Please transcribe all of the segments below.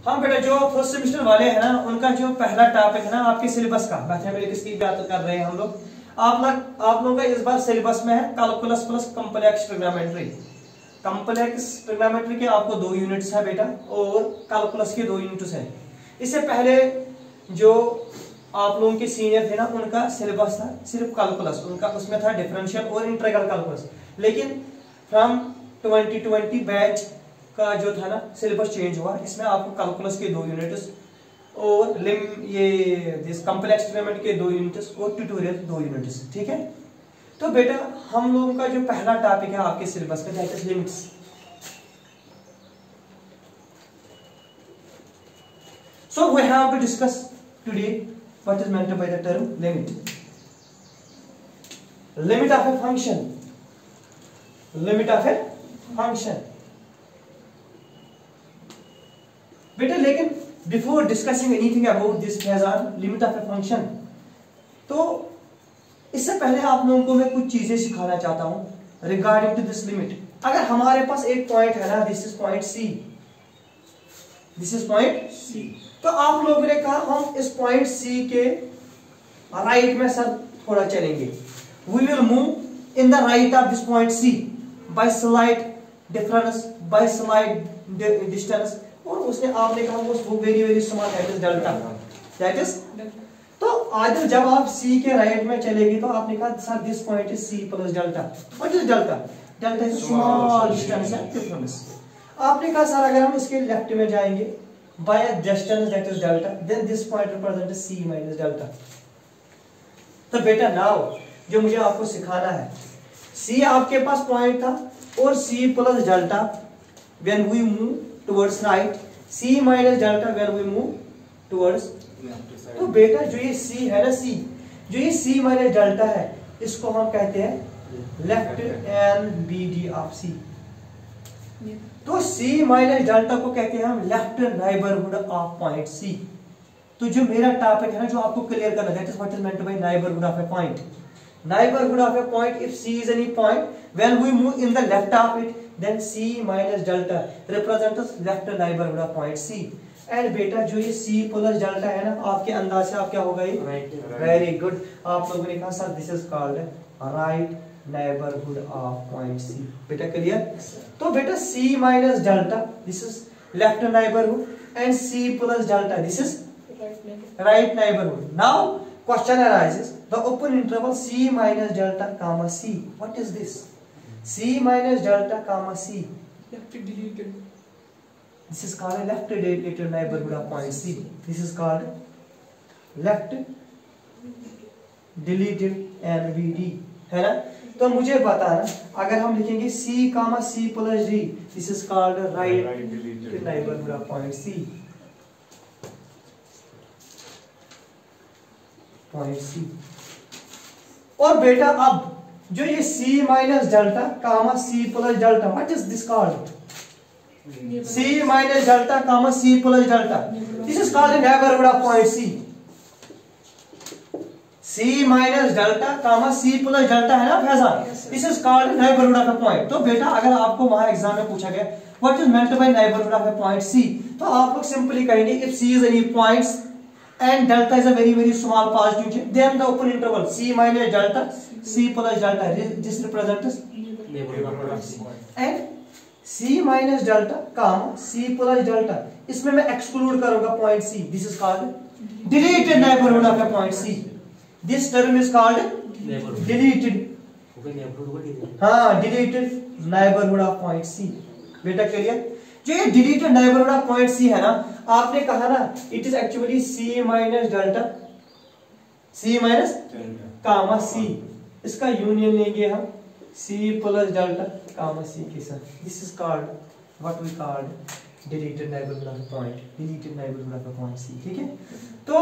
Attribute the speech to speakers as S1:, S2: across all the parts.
S1: हाँ बेटा, जो फर्स्ट सेमेस्टर वाले हैं ना, उनका जो पहला टॉपिक है ना आपके सिलेबस का, मैथमेटिक्स की बात कर रहे हैं हम लोग। आप लोगों का इस बार सिलेबस में है calculus plus complex trigonometry. Complex trigonometry के आपको 2 यूनिट्स है बेटा, और कैलकुलस के 2 यूनिट्स है। इससे पहले जो आप लोगों के सीनियर थे ना, उनका सिलेबस था सिर्फ कैलकुलस, उनका उसमें था डिफरेंशियल और इंटीग्रल कैलकुलस। लेकिन फ्रॉम 2020 बैच का जो था ना सिलेबस चेंज हुआ। इसमें आपको कैलकुलस के 2 यूनिट्स और कॉम्प्लेक्स ट्रिग्नोमेट्री के 2 यूनिट्स और ट्यूटोरियल 2 यूनिट्स, ठीक है। तो बेटा हम लोगों का जो पहला टॉपिक है आपके सिलेबस का, that is limits. So we have to discuss today what is meant by the term limit. Limit of a function, limit of a function बेटा। लेकिन before discussing anything about this phase on limit of a function, तो इससे पहले आप लोगों को मैं कुछ चीजें सिखाना चाहता हूं रिगार्डिंग टू दिस लिमिट। अगर हमारे पास एक पॉइंट है ना, this is point C, this is point C, तो आप लोगों ने कहा हम इस पॉइंट सी के राइट में सर थोड़ा चलेंगे। We will move in the right of this point C by slight difference, by slight distance, और उसने आपने कहा वो very very small, that is delta, that is. तो आज जब आप c के राइट में चलेगी तो आपने कहा sir this point is c plus delta. What is delta? Delta is small distance and difference. आपने कहा सर अगर हम इसके लेफ्ट में जाएंगे by distance that is delta, then this point represent c minus delta. तो बेटा नाउ जो मुझे आपको सिखाना है, c आपके पास पॉइंट था और c plus delta when we move towards right, c minus delta when we move towards left। तो बेटा जो ये c है ना, c जो ये c minus delta है, इसको हम कहते हैं left and BD of c। तो c minus delta को कहते हैं हम left neighbourhood of point c। तो जो मेरा टॉपिक है ना, जो आपको क्लियर करना है, that is what is meant bye neighbourhood of a point. Neighborhood of a point, if c is any point, when we move in the left of it, then c minus delta represents left neighborhood of point c। and बेटा जो ये c plus delta है ना, आपके अंदाज से आप क्या होगा ये वेरी गुड। आप लोगों ने कहा sir this is called right neighbourhood of point c। बेटा क्लियर? तो बेटा c minus delta this is left neighbourhood, and c plus delta this is right neighbourhood. Now question arises, the open interval c minus delta comma c, what is this? c minus delta comma c,
S2: left deleted,
S1: this is called a left deleted neighborhood of point c, this is called left deleted NVD, है ना। तो मुझे बताना अगर हम लिखेंगे c comma c plus d, this is called right deleted neighborhood of point c, point C. और बेटा अब जो ये c minus delta comma c plus delta, what is this called? c minus delta comma c plus delta, this is called neighbourhood of point c। c minus delta comma c plus delta है ना Faizan, this is called neighbourhood of a point. तो बेटा अगर आपको वहां exam में पूछा गया what is meant by neighbourhood of a point c, तो आप लोग सिंपली कहेंगे if c is any points and delta is a very very small positive change, then the open interval c minus delta c plus delta, this represents neighborhood of c, and c minus delta comma c plus delta, इसमें मैं exclude करूंगा point c, this is called deleted neighborhood of a point c, this term is called deleted, हाँ deleted neighborhood of point c। बेटा clear? जो ये deleted neighbourhood of point C है ना, आपने कहा ना it is actually c minus delta, c minus comma c, इसका यूनियन लेंगे हम c plus delta comma c के साथ, this is called what we called deleted neighbourhood of point, deleted neighbourhood of point c, ठीक है। तो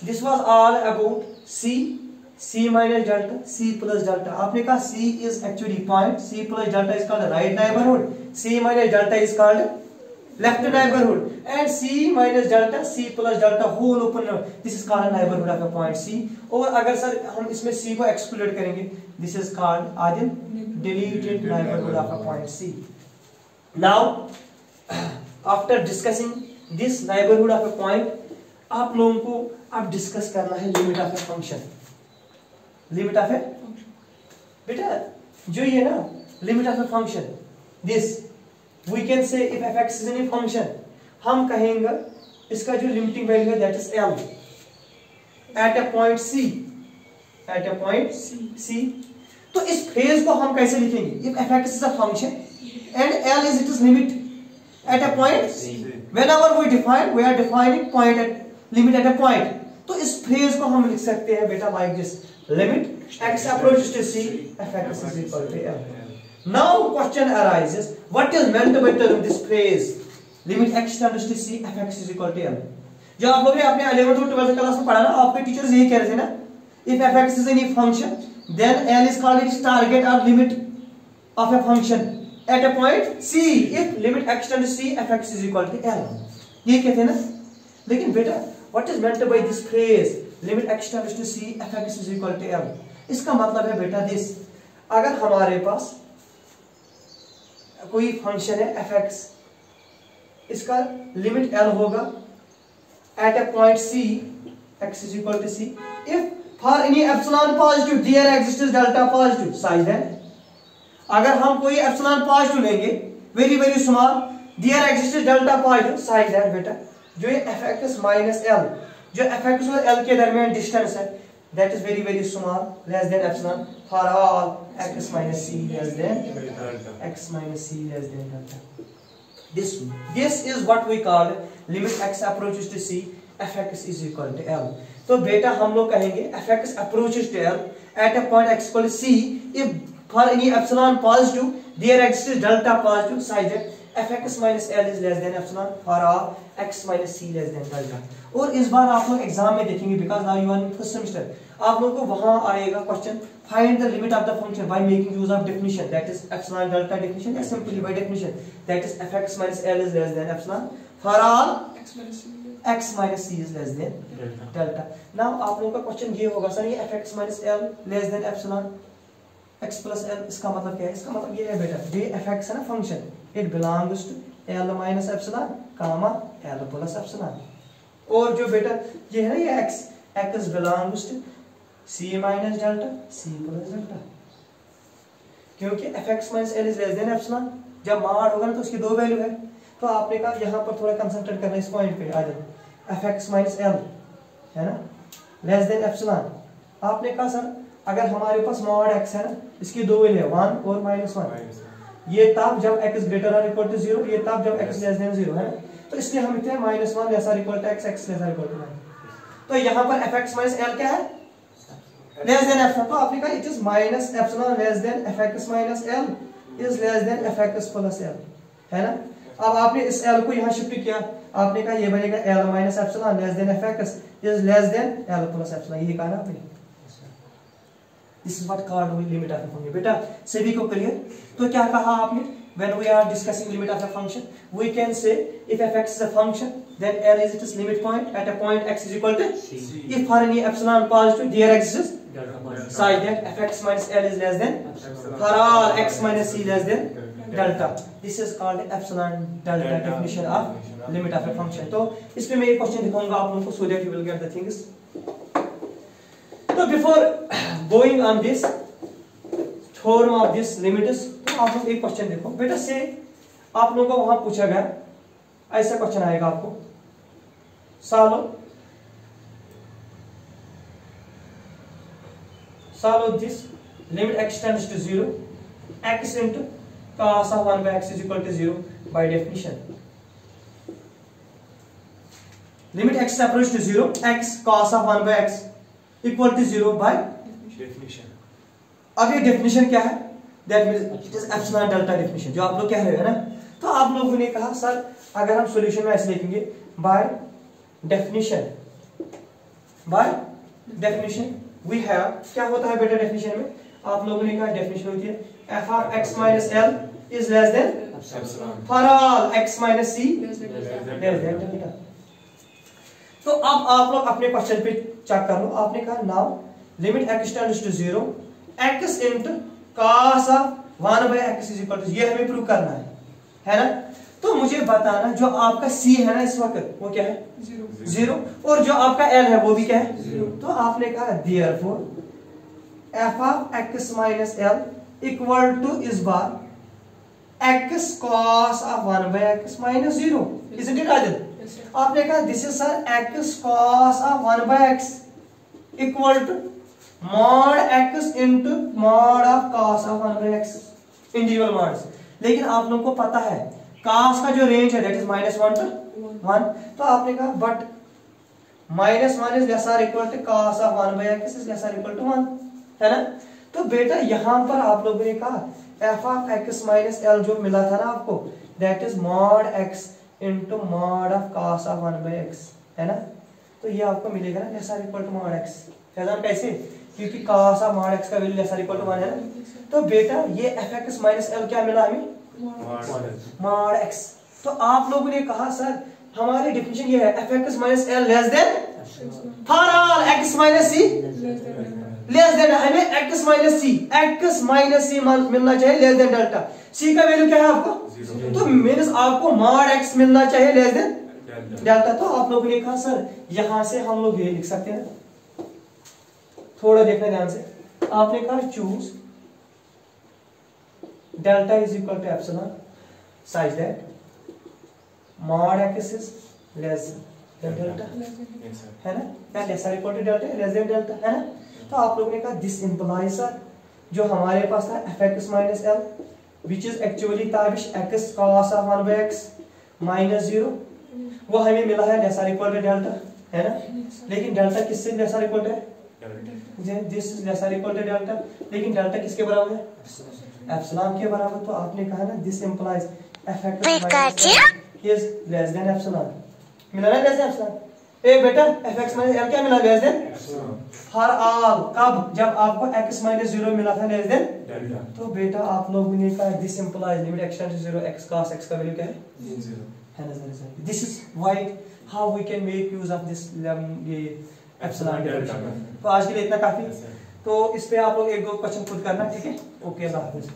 S1: this was all about c minus delta c plus delta. आपने कहा c is actually point, c plus delta is called right neighbourhood, c minus delta is called left neighborhood, and c minus delta c plus delta whole open, this is called neighborhood of a point c। और अगर sir हम इसमें c को exclude करेंगे, this is called आदिम deleted neighborhood of a point c। Now after discussing this neighbourhood of a point, आप लोगों को अब डिस्कस करना है limit of a function. Limit of a बेटा जो ये ना limit of a function, this we can say if f x is any function, हम कहेंगे इसका जो लिमिटिंग वैल्यू है that is L at a point C, at a point C. तो इस फ्रेज को हम कैसे लिखेंगे? If f x is a function and L is it's limit at a point C. Whenever we define, we are defining point at limit at a point. तो इस phrase को हम लिख सकते हैं बेटा like this, limit x approaches to C, f(x) is equal to L. Now question arises, what is meant by this phrase limit x tends to C, f(x) is equal to L? जो आप लोगों ने अपने 11th और 12th class में पढ़ा ना, आपके टीचर्स यही कह रहे थे ना, if f(x) is any function then L is called its target or limit of a function at a point C if limit x tends to C, f(x) is equal to L. ये कहते हैं ना। लेकिन बेटा what is meant by this phrase limit x tends to C, f(x) is equal to L? इसका मतलब है बेटा this, अगर हमारे पास कोई फंक्शन है f(x), इसका लिमिट L होगा at a point C, x is equal to C, if for any epsilon positive there exists delta positive such that, अगर हम कोई एप्सिलॉन पॉजिटिव लेंगे very very small, there exist delta positive size that बेटा जो ये f(x) minus L, जो f(x) और l के दरमियान डिस्टेंस है that is very very small less than epsilon for all x minus c less than x minus c less than delta. This is what we call limit x approaches to c, f(x) is equal to l। तो बेटा हम लोग कहेंगे f(x) approaches to l at a point x equal to c if for any epsilon positive there exists delta positive such that f(x) minus L is less than epsilon for all x minus c less than delta। और इस बार आप लोग exam में देखेंगे because now you are in first semester, आप लोगों को वहां आएगा question find the limit of the function by making use of definition that is epsilon delta definition या simply by definition that is f(x) minus L is less than epsilon for all x minus c is less than delta। Now आप लोगों का question ये होगा sir ये f(x) minus L less than epsilon x plus L, इसका मतलब क्या है? इसका मतलब ये है बेटा ये f(x) है ना function, it belongs to L minus epsilon comma L plus epsilon. और जो बेटा ये है ना ये x belongs to C minus delta C plus delta, क्योंकि f(x) minus L is less than epsilon, जब मॉड होगा ना तो उसकी दो वैल्यू है। तो आपने कहा यहाँ पर थोड़ा कंसंट्रेट करना इस पॉइंट पे, आ जाओ f(x) माइनस L है ना लेस देन एप्सिलॉन। आपने कहा सर अगर हमारे पास मॉड x है ना इसकी दो वैल्यू है 1 और -1, ये तब जब x ग्रेटर और इक्वल टू 0, ये तब जब x लेस देन 0 है ना, तो इसलिए हम लिखते हैं -1 लेस और equal to x, x less और इक्वल टू 1। तो यहाँ पर f(x) minus L क्या है? Less than epsilon. तो आपने कहा it is minus epsilon less than f(x) minus L is less than f(x) plus L है ना। अब आपने इस L को यहाँ शिफ्ट किया, आपने कहा ये बनेगा L minus epsilon less than f(x) is less then L plus epsilon, ये कहा ना आपने। This is what called limit of a function। बेटा सभी को क्लियर? तो क्या कहा आपने? When we are discussing limit of a function, we can say if f(x) is a function, then L is its limit point at a point x is equal to C. If for any epsilon positive, there exists such that f(x) minus L is less than for all x minus C less than delta. This is called epsilon delta definition of limit of a function। तो इस पे मैं एक question दिखाऊंगा आप लोगों को so that you will get the things। तो before going on this theorem of this limits, तो आप लोग एक क्वेश्चन देखो बेटा से आप लोगों को वहां पूछा गया, ऐसा क्वेश्चन आएगा आपको, solve this limit x tends to 0 x into cos of 1 by x is equal to 0 by definition। limit x approach to 0 x cos of 1 by x equal to 0 by definition. अब ये definition क्या है? That means it is epsilon delta definition, जो आप लोग कह रहे हो ना। तो आप लोगों ने कहा सर अगर हम सॉल्यूशन में ऐसे लिखेंगे बाय डेफिनेशन वी हैव, क्या होता है बेटा डेफिनेशन में? आप लोगों ने कहा डेफिनेशन होती है f(x minus L is less than epsilon for all x minus C less than delta. तो अब आप लोग अपने क्वेश्चन पे चेक कर लो, आपने कहा now limit x tends to 0 x into cos of 1 by x is equal to, ये हमें प्रूव करना है ना। तो मुझे बताना जो आपका c है ना इस वक्त वो क्या है, 0, और जो आपका l है वो भी क्या है 0। तो आपने कहा therefore f of x minus l equal to इस बार x cos of 1 by x minus 0, isn't it Adil? आपने कहा this is sir x cos of 1 by x equal to mod x into mod of cos of 1 by x, individual mods. लेकिन आप लोगों को पता है cos का जो रेंज है दैट इज -1 to 1, तो आपने कहा but -1 is less or equal to cos of 1 by x is less or equal to 1, है ना। तो बेटा यहां पर आप लोगों ने कहा f of x minus l जो मिला था ना आपको that is mod x into mod of cos of 1 by x, है ना। तो ये आपको मिलेगा ना less or equal to mod x, Faizan कैसे, क्योंकि cos of mod x का value less or equal to 1 है ना। तो बेटा ये fx minus l क्या मिला हमें, mod x। तो आप लोगों ने कहा सर हमारी डेफिनेशन ये है fx minus l less than for all x minus c less then, हमें x minus c मिलना चाहिए लेस देन डेल्टा, c का वैल्यू क्या है आपको, तो मींस आपको mod x मिलना चाहिए लेस देन डेल्टा। तो आप लोगों ने कहा सर यहां से हम लोग ये लिख सकते हैं, थोड़ा देखना ध्यान से, आपने कहा choose delta is equal to epsilon such that mod x is less than delta, है ना, या लेस और equal to delta less than delta, है ना। तो आप लोगों ने कहा दिस इंप्लाइज सर जो हमारे पास था fx minus l which is actually Tabish x cos of 1 by x minus 0 वो हमें मिला है लेस और इक्वल टू डेल्टा, है ना। लेकिन डेल्टा किससे लेस और इक्वल है, दिस इज लेस और इक्वल टू डेल्टा, लेकिन डेल्टा किसके बराबर है, एप्सिलॉन के बराबर। तो आपने कहा ना this implies fx minus l is less than epsilon, मिला ना लेस देन एप्सिलॉन। ए बेटा fx minus l क्या मिला, लेस देन फॉर ऑल, कब, जब आपको x minus 0 मिला था लेस देन डेल्टा। तो बेटा आप लोगों ने कहा this implies limit x tends to 0 x cos x का वैल्यू क्या है 0, है ना sir. This is why how we can make use of this ये एप्सिलॉन डेल्टा। तो आज के लिए इतना काफी, तो इस पे आप लोग एक दो क्वेश्चन खुद करना, ठीक है। ओके, अल्लाह हाफिज़।